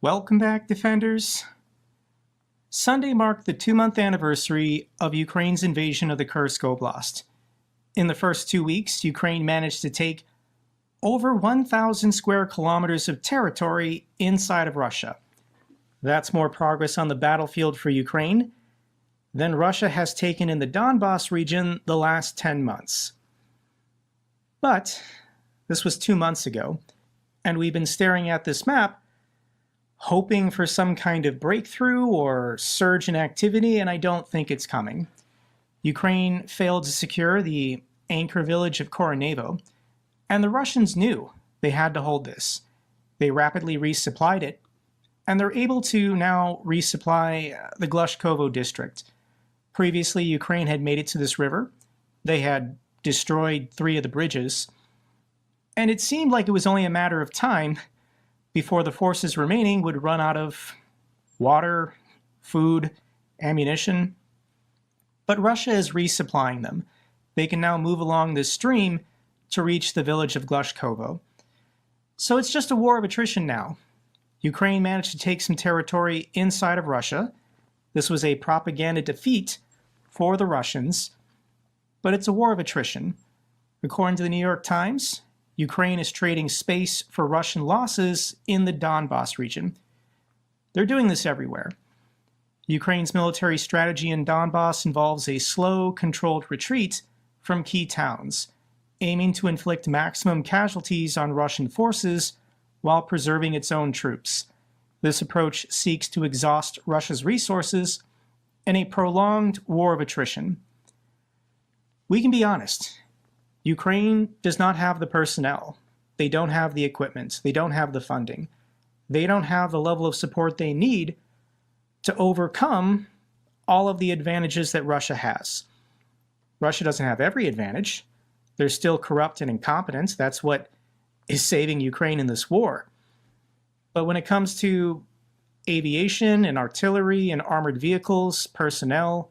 Welcome back, Defenders. Sunday marked the 2-month anniversary of Ukraine's invasion of the Kursk Oblast. In the first 2 weeks, Ukraine managed to take over 1,000 square kilometers of territory inside of Russia. That's more progress on the battlefield for Ukraine than Russia has taken in the Donbas region the last 10 months. But this was 2 months ago, and we've been staring at this map hoping for some kind of breakthrough or surge in activity, and I don't think it's coming. Ukraine failed to secure the anchor village of Koronevo, and the Russians knew they had to hold this. They rapidly resupplied it, and they're able to now resupply the Glushkovo district. Previously, Ukraine had made it to this river. They had destroyed 3 of the bridges, and it seemed like it was only a matter of time before the forces remaining would run out of water, food, ammunition. But Russia is resupplying them. They can now move along this stream to reach the village of Glushkovo. So it's just a war of attrition now. Ukraine managed to take some territory inside of Russia. This was a propaganda defeat for the Russians, but it's a war of attrition. According to the New York Times, Ukraine is trading space for Russian losses in the Donbas region. They're doing this everywhere. Ukraine's military strategy in Donbas involves a slow, controlled retreat from key towns, aiming to inflict maximum casualties on Russian forces while preserving its own troops. This approach seeks to exhaust Russia's resources in a prolonged war of attrition. We can be honest. Ukraine does not have the personnel. They don't have the equipment. They don't have the funding. They don't have the level of support they need to overcome all of the advantages that Russia has. Russia doesn't have every advantage. They're still corrupt and incompetent. That's what is saving Ukraine in this war. But when it comes to aviation and artillery and armored vehicles, personnel,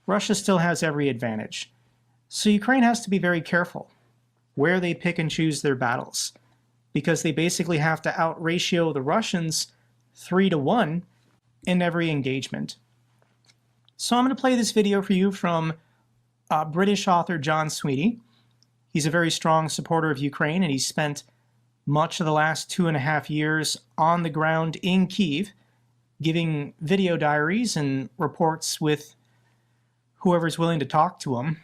Russia still has every advantage. So Ukraine has to be very careful where they pick and choose their battles, because they basically have to outratio the Russians 3-1 in every engagement. So I'm going to play this video for you from British author John Sweeney. He's a very strong supporter of Ukraine, and he's spent much of the last 2.5 years on the ground in Kyiv, giving video diaries and reports with whoever's willing to talk to him.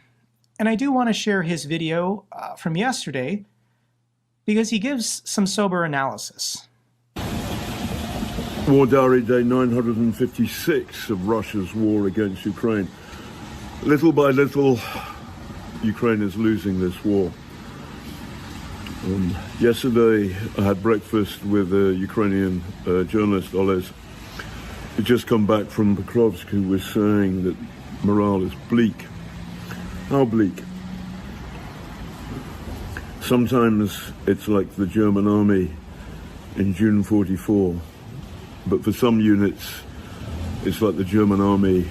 And I do want to share his video from yesterday because he gives some sober analysis. War Diary Day 956 of Russia's war against Ukraine. Little by little, Ukraine is losing this war. Yesterday, I had breakfast with a Ukrainian journalist, Oles, who just come back from Pokrovsk, who was saying that morale is bleak. How bleak? Sometimes it's like the German army in June 44, but for some units, it's like the German army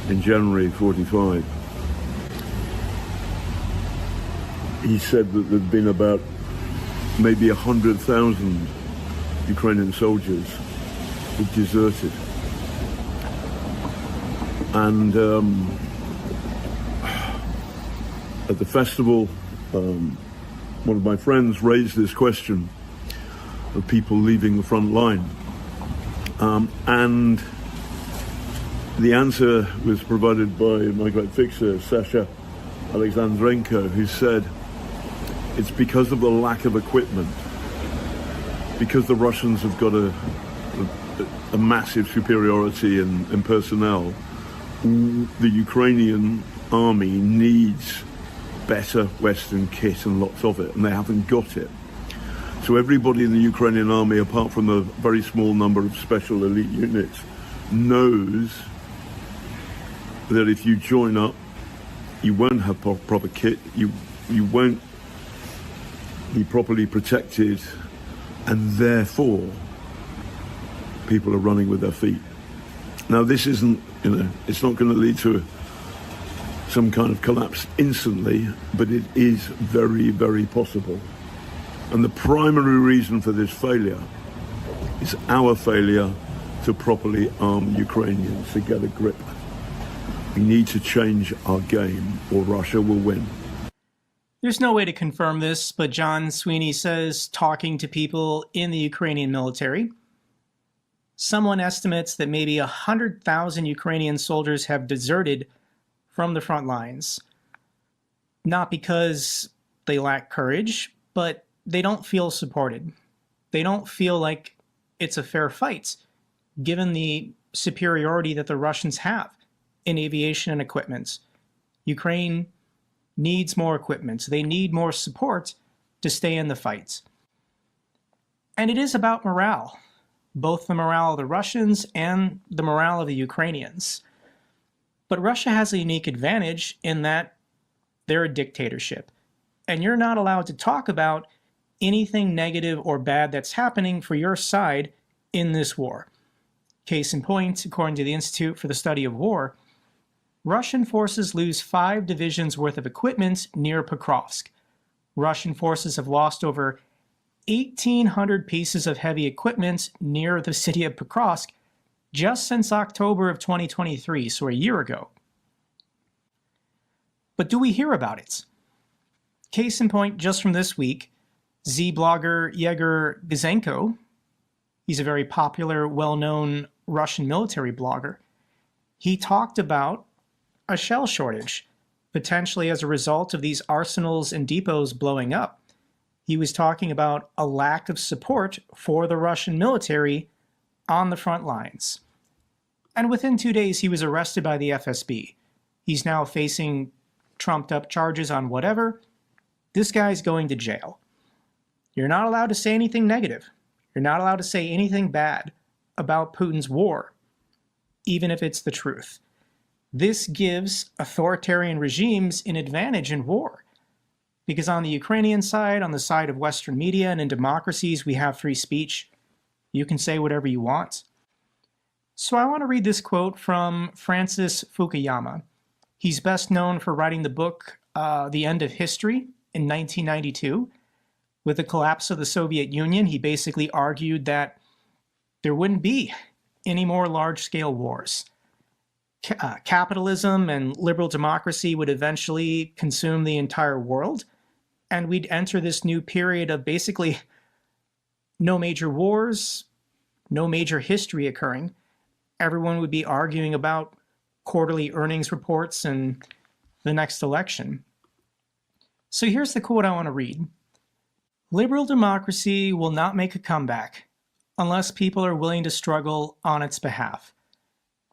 in January 45. He said that there'd been about maybe 100,000 Ukrainian soldiers who deserted. And at the festival, one of my friends raised this question of people leaving the front line. And the answer was provided by my great fixer, Sasha Alexandrenko, who said, it's because of the lack of equipment, because the Russians have got a massive superiority in personnel. The Ukrainian army needs better Western kit and lots of it, and they haven't got it. So everybody in the Ukrainian army, apart from a very small number of special elite units, knows that if you join up, you won't have proper kit, you won't be properly protected, and therefore people are running with their feet. Now this isn't, it's not going to lead to some kind of collapse instantly, but it is very, very possible. And the primary reason for this failure It's our failure to properly arm Ukrainians. To get a grip. We need to change our game, or Russia will win. There's no way to confirm this, but John Sweeney says, talking to people in the Ukrainian military, someone estimates that maybe 100,000 Ukrainian soldiers have deserted from the front lines. Not because they lack courage, but they don't feel supported. They don't feel like it's a fair fight, given the superiority that the Russians have in aviation and equipment. Ukraine needs more equipment. They need more support to stay in the fight. And it is about morale, both the morale of the Russians and the morale of the Ukrainians. But Russia has a unique advantage in that they're a dictatorship, and you're not allowed to talk about anything negative or bad that's happening for your side in this war. Case in point, according to the Institute for the Study of War, Russian forces lose 5 divisions worth of equipment near Pokrovsk. Russian forces have lost over 1,800 pieces of heavy equipment near the city of Pokrovsk just since October of 2023, so a year ago. But do we hear about it? Case in point, just from this week, Z-blogger Yegor Gizenko, he's a very popular, well-known Russian military blogger, he talked about a shell shortage, potentially as a result of these arsenals and depots blowing up. He was talking about a lack of support for the Russian military on the front lines. And within 2 days, he was arrested by the FSB. He's now facing trumped-up charges on whatever. This guy's going to jail. You're not allowed to say anything negative. You're not allowed to say anything bad about Putin's war, even if it's the truth. This gives authoritarian regimes an advantage in war, because on the Ukrainian side, on the side of Western media and in democracies, we have free speech. You can say whatever you want. So I want to read this quote from Francis Fukuyama. He's best known for writing the book The End of History in 1992. With the collapse of the Soviet Union, he basically argued that there wouldn't be any more large-scale wars. Capitalism and liberal democracy would eventually consume the entire world, and we'd enter this new period of basically no major wars, no major history occurring. Everyone would be arguing about quarterly earnings reports and the next election. So here's the quote I want to read. Liberal democracy will not make a comeback unless people are willing to struggle on its behalf.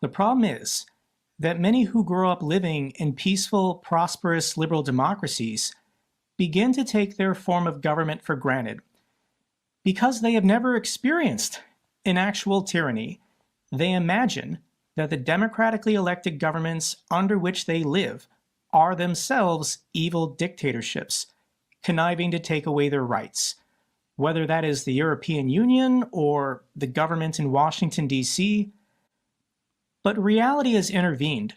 The problem is that many who grow up living in peaceful, prosperous liberal democracies begin to take their form of government for granted. Because they have never experienced an actual tyranny, they imagine that the democratically elected governments under which they live are themselves evil dictatorships, conniving to take away their rights, whether that is the European Union or the government in Washington, D.C. But reality has intervened.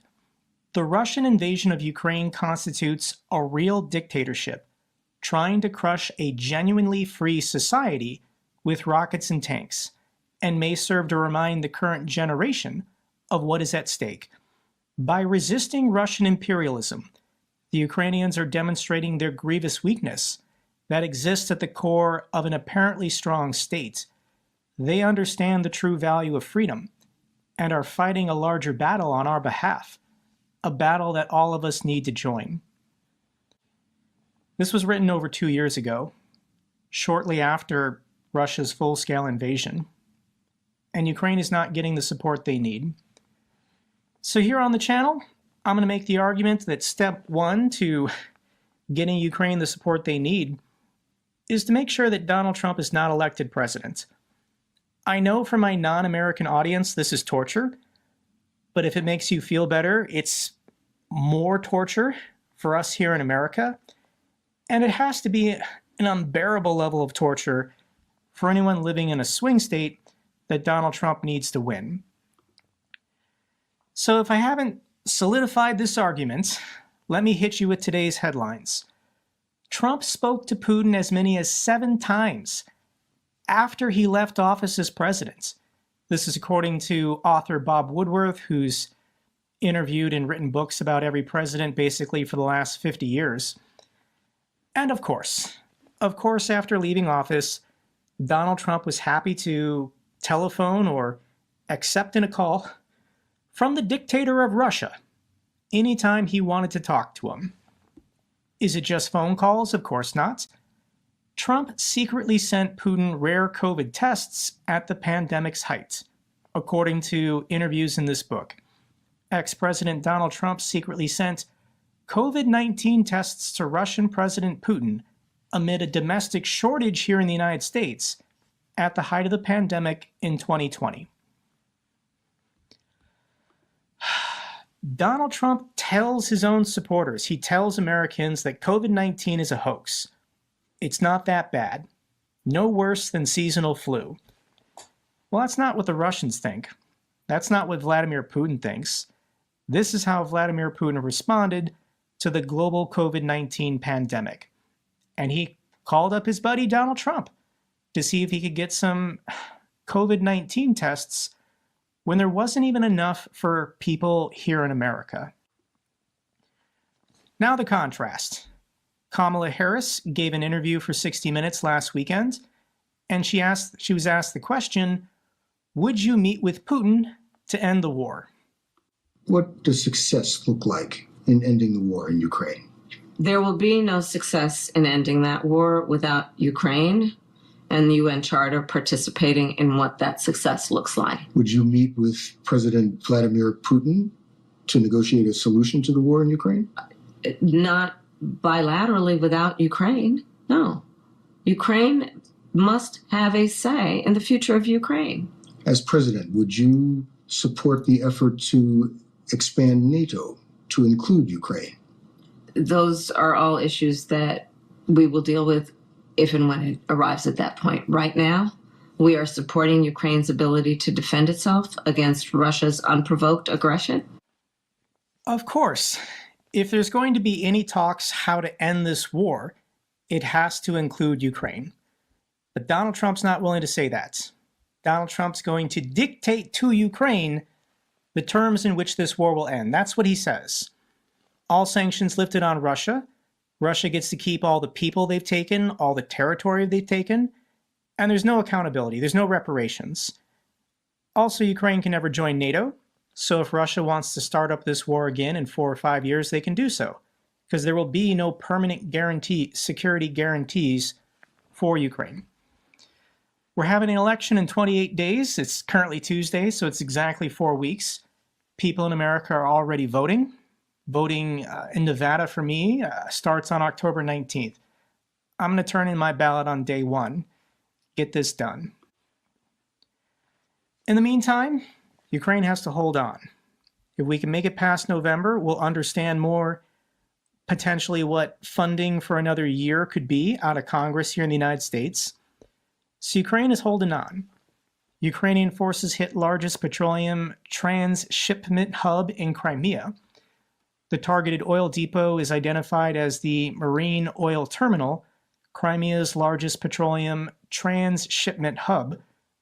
The Russian invasion of Ukraine constitutes a real dictatorship, trying to crush a genuinely free society with rockets and tanks, and may serve to remind the current generation of what is at stake. By resisting Russian imperialism, the Ukrainians are demonstrating their grievous weakness that exists at the core of an apparently strong state. They understand the true value of freedom and are fighting a larger battle on our behalf, a battle that all of us need to join. This was written over 2 years ago, shortly after Russia's full-scale invasion, and Ukraine is not getting the support they need. So here on the channel, I'm going to make the argument that step 1 to getting Ukraine the support they need is to make sure that Donald Trump is not elected president. I know for my non-American audience this is torture, but if it makes you feel better, it's more torture for us here in America, and it has to be an unbearable level of torture for anyone living in a swing state that Donald Trump needs to win. So if I haven't solidified this argument, let me hit you with today's headlines. Trump spoke to Putin as many as 7 times, after he left office as president. This is according to author Bob Woodworth, who's interviewed and written books about every president basically for the last 50 years. And of course, after leaving office, Donald Trump was happy to telephone or accept a call from the dictator of Russia anytime he wanted to talk to him. Is it just phone calls? Of course not. Trump secretly sent Putin rare COVID tests at the pandemic's height, according to interviews in this book. Ex-President Donald Trump secretly sent COVID-19 tests to Russian President Putin amid a domestic shortage here in the United States at the height of the pandemic in 2020. Donald Trump tells his own supporters, he tells Americans that COVID-19 is a hoax. It's not that bad. No worse than seasonal flu. Well, that's not what the Russians think. That's not what Vladimir Putin thinks. This is how Vladimir Putin responded to the global COVID-19 pandemic. And he called up his buddy Donald Trump to see if he could get some COVID-19 tests when there wasn't even enough for people here in America. Now the contrast. Kamala Harris gave an interview for 60 Minutes last weekend, and she was asked the question, would you meet with Putin to end the war? What does success look like in ending the war in Ukraine? There will be no success in ending that war without Ukraine and the UN Charter participating in what that success looks like. Would you meet with President Vladimir Putin to negotiate a solution to the war in Ukraine? Not bilaterally without Ukraine, no. Ukraine must have a say in the future of Ukraine. As president, would you support the effort to expand NATO to include Ukraine? Those are all issues that we will deal with if and when it arrives at that point. Right now, we are supporting Ukraine's ability to defend itself against Russia's unprovoked aggression. Of course, if there's going to be any talks how to end this war, it has to include Ukraine. But Donald Trump's not willing to say that. Donald Trump's going to dictate to Ukraine the terms in which this war will end. That's what he says. All sanctions lifted on Russia. Russia gets to keep all the people they've taken, all the territory they've taken, and there's no accountability, there's no reparations. Also, Ukraine can never join NATO, so if Russia wants to start up this war again in 4 or 5 years, they can do so, because there will be no permanent security guarantees for Ukraine. We're having an election in 28 days. It's currently Tuesday, so it's exactly 4 weeks. People in America are already voting. Voting in Nevada for me starts on October 19th. I'm going to turn in my ballot on day 1. Get this done. In the meantime, Ukraine has to hold on. If we can make it past November, we'll understand more potentially what funding for another year could be out of Congress here in the United States. So Ukraine is holding on. Ukrainian forces hit largest petroleum transshipment hub in Crimea. The targeted oil depot is identified as the Marine Oil Terminal, Crimea's largest petroleum transshipment hub,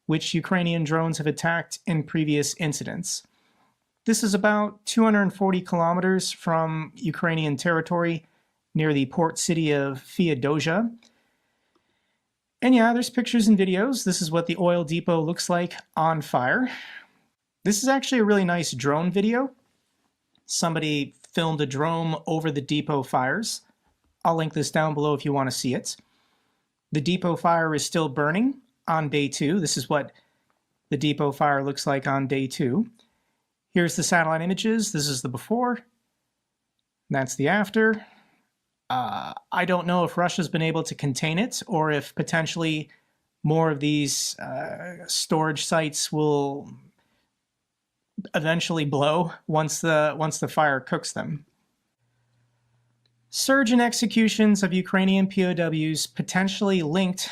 which Ukrainian drones have attacked in previous incidents. This is about 240 kilometers from Ukrainian territory near the port city of Feodosia. And yeah, there's pictures and videos. This is what the oil depot looks like on fire. This is actually a really nice drone video. Somebody filmed a drone over the depot fires. I'll link this down below if you want to see it. The depot fire is still burning on day 2. This is what the depot fire looks like on day 2. Here's the satellite images. This is the before. That's the after. I don't know if Russia's been able to contain it or if potentially more of these storage sites will eventually blow once the fire cooks them. Surge in executions of Ukrainian POWs potentially linked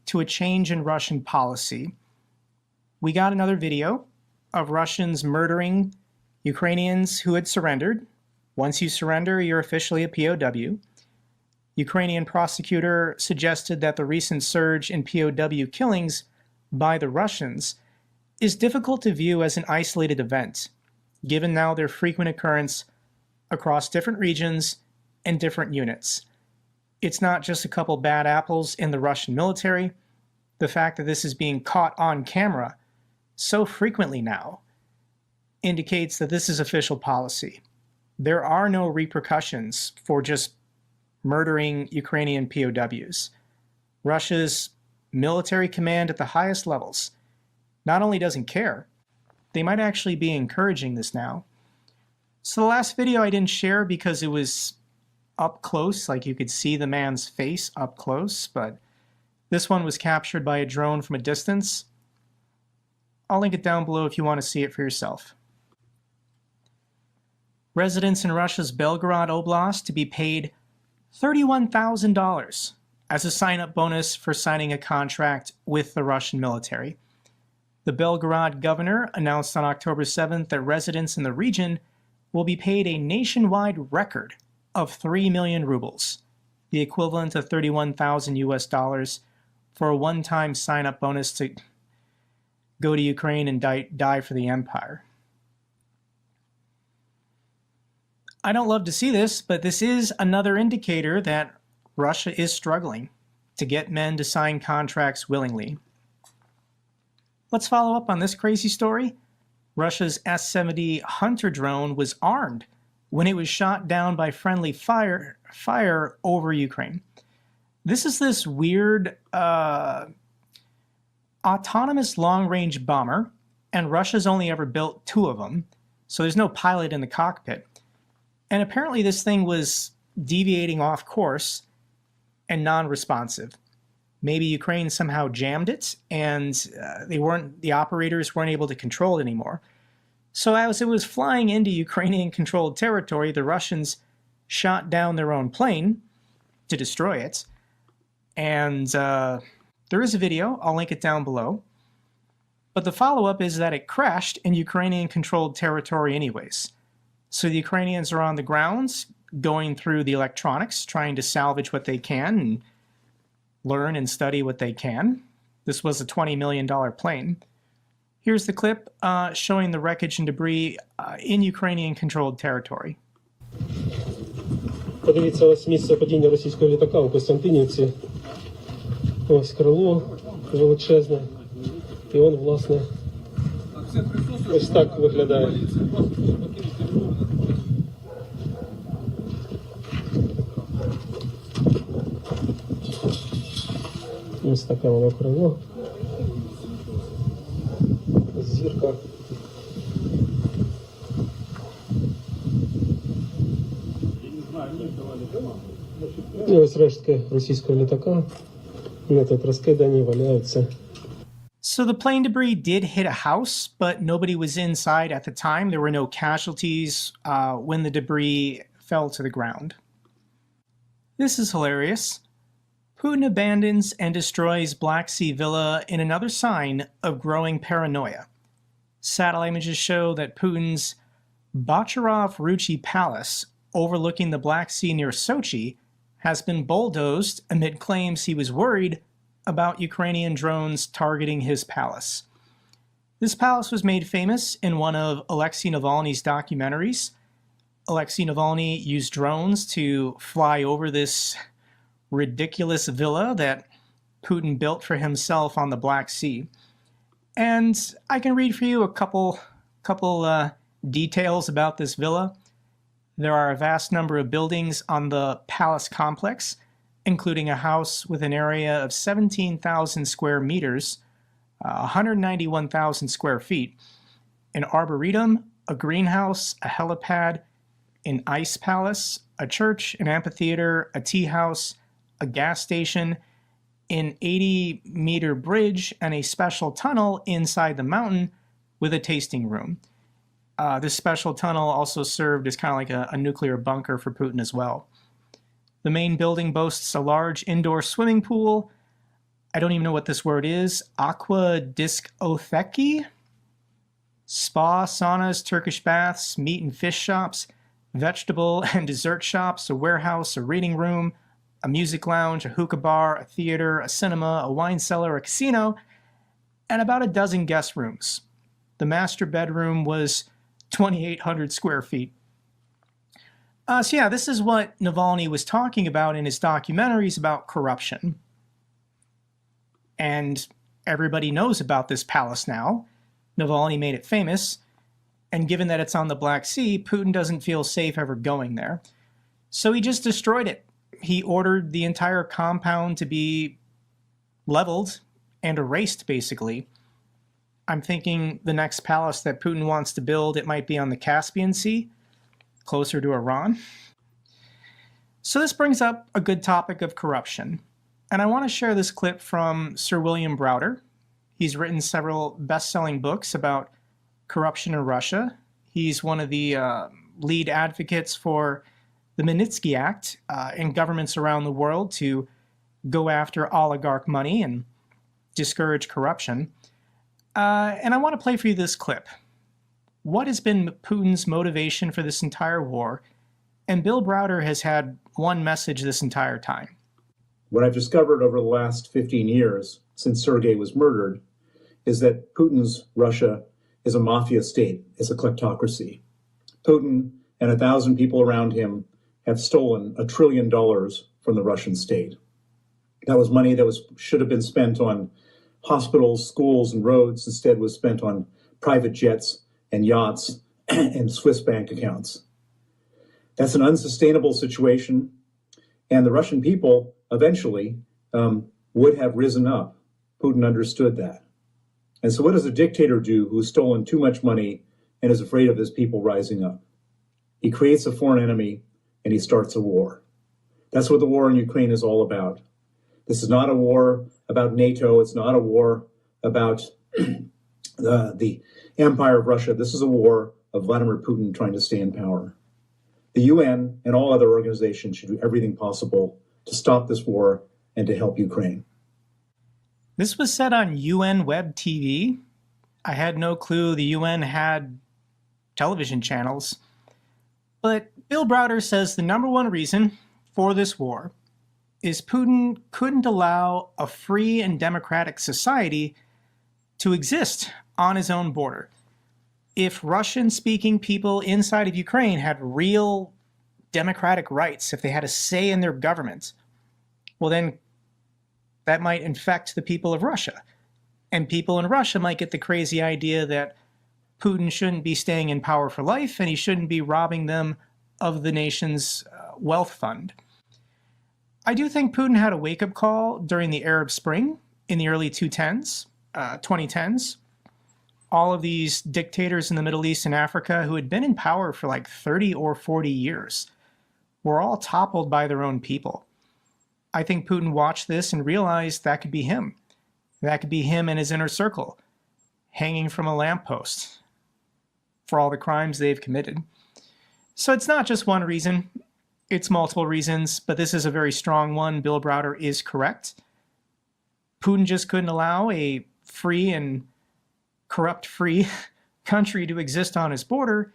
to a change in Russian policy. We got another video of Russians murdering Ukrainians who had surrendered. Once you surrender, you're officially a POW. Ukrainian prosecutor suggested that the recent surge in POW killings by the Russians is difficult to view as an isolated event, given now their frequent occurrence across different regions and different units. It's not just a couple bad apples in the Russian military. The fact that this is being caught on camera so frequently now indicates that this is official policy. There are no repercussions for just murdering Ukrainian POWs. Russia's military command at the highest levels not only doesn't care, they might actually be encouraging this now. So the last video I didn't share because it was up close, like you could see the man's face up close, but this one was captured by a drone from a distance. I'll link it down below if you want to see it for yourself. Residents in Russia's Belgorod Oblast to be paid $31,000 as a sign-up bonus for signing a contract with the Russian military. The Belgorod governor announced on October 7th that residents in the region will be paid a nationwide record of 3 million rubles, the equivalent of 31,000 US dollars, for a one-time sign-up bonus to go to Ukraine and die for the empire. I don't love to see this, but this is another indicator that Russia is struggling to get men to sign contracts willingly. Let's follow up on this crazy story. Russia's S-70 Hunter drone was armed when it was shot down by friendly fire over Ukraine. This is this weird autonomous long-range bomber, and Russia's only ever built 2 of them, so there's no pilot in the cockpit. And apparently this thing was deviating off course and non-responsive. Maybe Ukraine somehow jammed it, and the operators weren't able to control it anymore. So as it was flying into Ukrainian-controlled territory, the Russians shot down their own plane to destroy it. And there is a video, I'll link it down below. But the follow-up is that it crashed in Ukrainian-controlled territory anyways. So the Ukrainians are on the ground, going through the electronics, trying to salvage what they can and learn and study what they can. This was a $20 million plane. Here's the clip showing the wreckage and debris in Ukrainian-controlled territory. Подивіться, ось місце падіння російського літака у Костянтинівці. Ось крило величезне. І он, власне, ось так виглядає. Ось таке воно крило. Зірка. І ось рештки російського літака. Вони тут розкидані, валяються. So the plane debris did hit a house, but nobody was inside at the time. There were no casualties when the debris fell to the ground. This is hilarious. Putin abandons and destroys Black Sea Villa in another sign of growing paranoia. Satellite images show that Putin's Bacharov-Ruchi Palace, overlooking the Black Sea near Sochi, has been bulldozed amid claims he was worried about Ukrainian drones targeting his palace. This palace was made famous in one of Alexei Navalny's documentaries. Alexei Navalny used drones to fly over this ridiculous villa that Putin built for himself on the Black Sea. And I can read for you a couple details about this villa. There are a vast number of buildings on the palace complex, including a house with an area of 17,000 square meters, 191,000 square feet, an arboretum, a greenhouse, a helipad, an ice palace, a church, an amphitheater, a tea house, a gas station, an 80-meter bridge, and a special tunnel inside the mountain with a tasting room. This special tunnel also served as kind of like a nuclear bunker for Putin as well. The main building boasts a large indoor swimming pool. I don't even know what this word is. Aqua discotheki? Spa, saunas, Turkish baths, meat and fish shops, vegetable and dessert shops, a warehouse, a reading room, a music lounge, a hookah bar, a theater, a cinema, a wine cellar, a casino, and about a dozen guest rooms. The master bedroom was 2,800 square feet. So yeah, this is what Navalny was talking about in his documentaries about corruption. And everybody knows about this palace now. Navalny made it famous. And given that it's on the Black Sea, Putin doesn't feel safe ever going there. So he just destroyed it. He ordered the entire compound to be leveled and erased, basically. I'm thinking the next palace that Putin wants to build, it might be on the Caspian Sea, closer to Iran. So this brings up a good topic of corruption. And I want to share this clip from Sir William Browder. He's written several best-selling books about corruption in Russia. He's one of the lead advocates for the Magnitsky Act in governments around the world to go after oligarch money and discourage corruption. And I want to play for you this clip. What has been Putin's motivation for this entire war? And Bill Browder has had one message this entire time. What I've discovered over the last 15 years, since Sergei was murdered, is that Putin's Russia is a mafia state, is a kleptocracy. Putin and 1,000 people around him have stolen $1 trillion from the Russian state. That was money that should have been spent on hospitals, schools, and roads. Instead was spent on private jets and yachts and Swiss bank accounts. That's an unsustainable situation, and the Russian people eventually would have risen up. Putin understood that. And so what does a dictator do who's stolen too much money and is afraid of his people rising up? He creates a foreign enemy and he starts a war. That's what the war in Ukraine is all about. This is not a war about NATO. It's not a war about the empire of Russia. This is a war of Vladimir Putin trying to stay in power. The UN and all other organizations should do everything possible to stop this war and to help Ukraine. This was said on UN Web TV. I had no clue the UN had television channels. But Bill Browder says the number one reason for this war is Putin couldn't allow a free and democratic society to exist on his own border. If Russian-speaking people inside of Ukraine had real democratic rights, if they had a say in their government, well then that might infect the people of Russia. And people in Russia might get the crazy idea that Putin shouldn't be staying in power for life and he shouldn't be robbing them of the nation's wealth fund. I do think Putin had a wake-up call during the Arab Spring in the early 2010s. All of these dictators in the Middle East and Africa who had been in power for like 30 or 40 years were all toppled by their own people. I think Putin watched this and realized that could be him. That could be him and his inner circle, hanging from a lamppost for all the crimes they've committed. So it's not just one reason, it's multiple reasons, but this is a very strong one. Bill Browder is correct. Putin just couldn't allow a free and corrupt-free country to exist on his border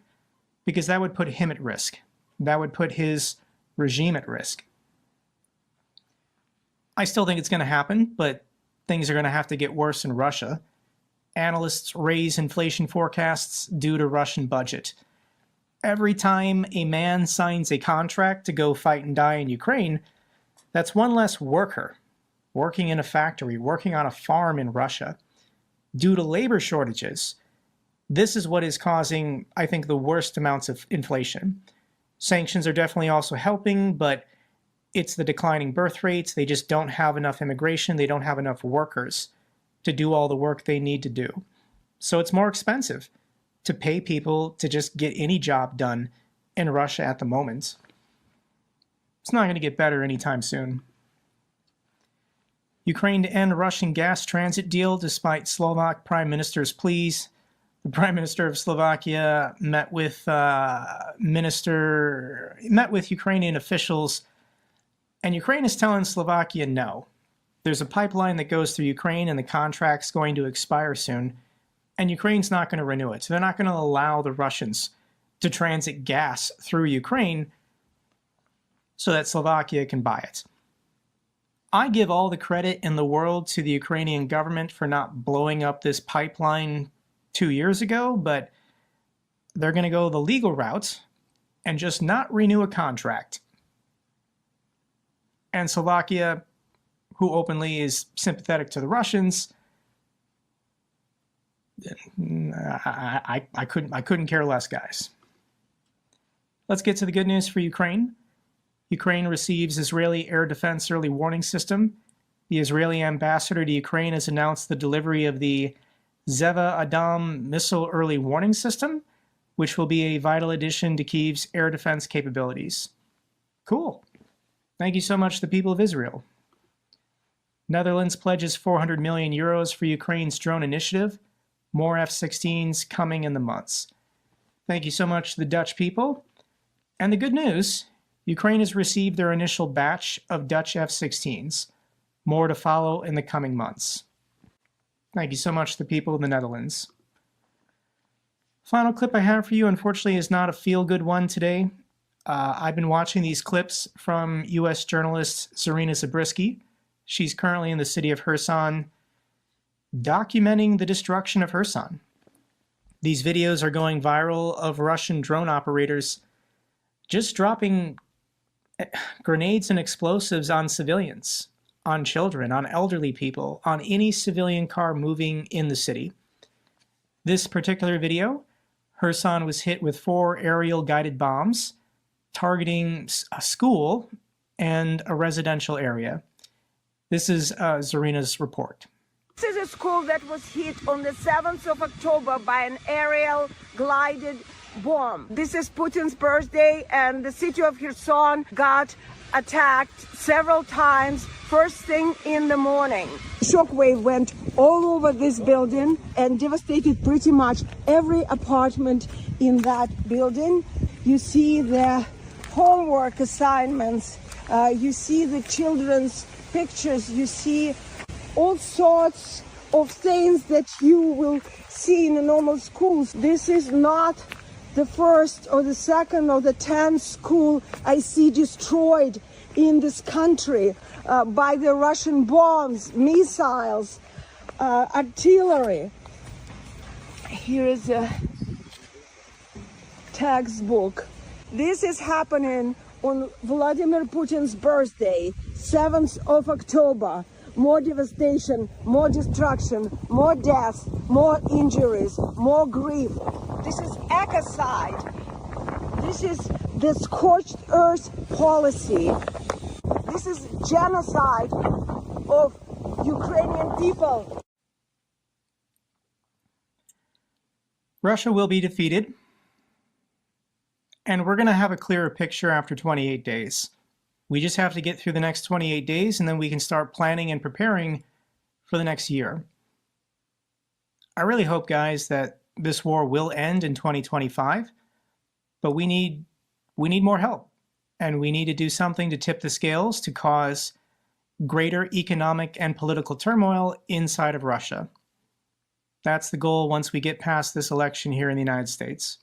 because that would put him at risk. That would put his regime at risk. I still think it's going to happen, but things are going to have to get worse in Russia. Analysts raise inflation forecasts due to Russian budget. Every time a man signs a contract to go fight and die in Ukraine, that's one less worker working in a factory, working on a farm in Russia. Due to labor shortages, this is what is causing, I think, the worst amounts of inflation. Sanctions are definitely also helping, but it's the declining birth rates. They just don't have enough immigration. They don't have enough workers to do all the work they need to do. So it's more expensive to pay people to just get any job done in Russia at the moment. It's not going to get better anytime soon. Ukraine to end Russian gas transit deal despite Slovak Prime Minister's pleas. The Prime Minister of Slovakia met with Ukrainian officials, and Ukraine is telling Slovakia no. There's a pipeline that goes through Ukraine and the contract's going to expire soon, and Ukraine's not going to renew it. So they're not going to allow the Russians to transit gas through Ukraine so that Slovakia can buy it. I give all the credit in the world to the Ukrainian government for not blowing up this pipeline 2 years ago, but they're going to go the legal route and just not renew a contract. And Slovakia, who openly is sympathetic to the Russians, I couldn't care less, guys. Let's get to the good news for Ukraine. Ukraine receives Israeli air defense early warning system. The Israeli ambassador to Ukraine has announced the delivery of the Zeva Adam missile early warning system, which will be a vital addition to Kyiv's air defense capabilities. Cool. Thank you so much to the people of Israel. Netherlands pledges 400 million euros for Ukraine's drone initiative. More F-16s coming in the months. Thank you so much to the Dutch people. And the good news, Ukraine has received their initial batch of Dutch F-16s. More to follow in the coming months. Thank you so much to the people of the Netherlands. Final clip I have for you, unfortunately, is not a feel-good one today. I've been watching these clips from U.S. journalist Zarina Zabriskie. She's currently in the city of Kherson, documenting the destruction of Kherson. These videos are going viral of Russian drone operators just dropping grenades and explosives on civilians, on children, on elderly people, on any civilian car moving in the city. This particular video, Kherson was hit with 4 aerial guided bombs targeting a school and a residential area. This is Zarina's report. This is a school that was hit on the 7th of October by an aerial glided bomb. This is Putin's birthday, and the city of Kherson got attacked several times first thing in the morning. Shockwave went all over this building and devastated pretty much every apartment in that building. You see the homework assignments, you see the children's pictures, you see all sorts of things that you will see in the normal schools. This is not the first or the second or the 10th school I see destroyed in this country by the Russian bombs, missiles, artillery. Here is a textbook. This is happening on Vladimir Putin's birthday, 7th of October. More devastation, more destruction, more deaths, more injuries, more grief. This is ecocide. This is the scorched earth policy. This is genocide of Ukrainian people. Russia will be defeated, and we're going to have a clearer picture after 28 days. We just have to get through the next 28 days, and then we can start planning and preparing for the next year. I really hope, guys, that this war will end in 2025, but we need more help, and we need to do something to tip the scales to cause greater economic and political turmoil inside of Russia. That's the goal once we get past this election here in the United States.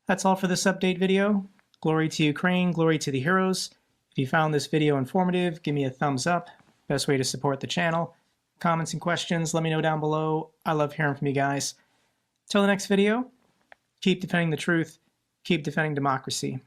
That's all for this update video. Glory to Ukraine, glory to the heroes. If you found this video informative, give me a thumbs up. Best way to support the channel. Comments and questions, let me know down below. I love hearing from you guys. Till the next video, keep defending the truth, keep defending democracy.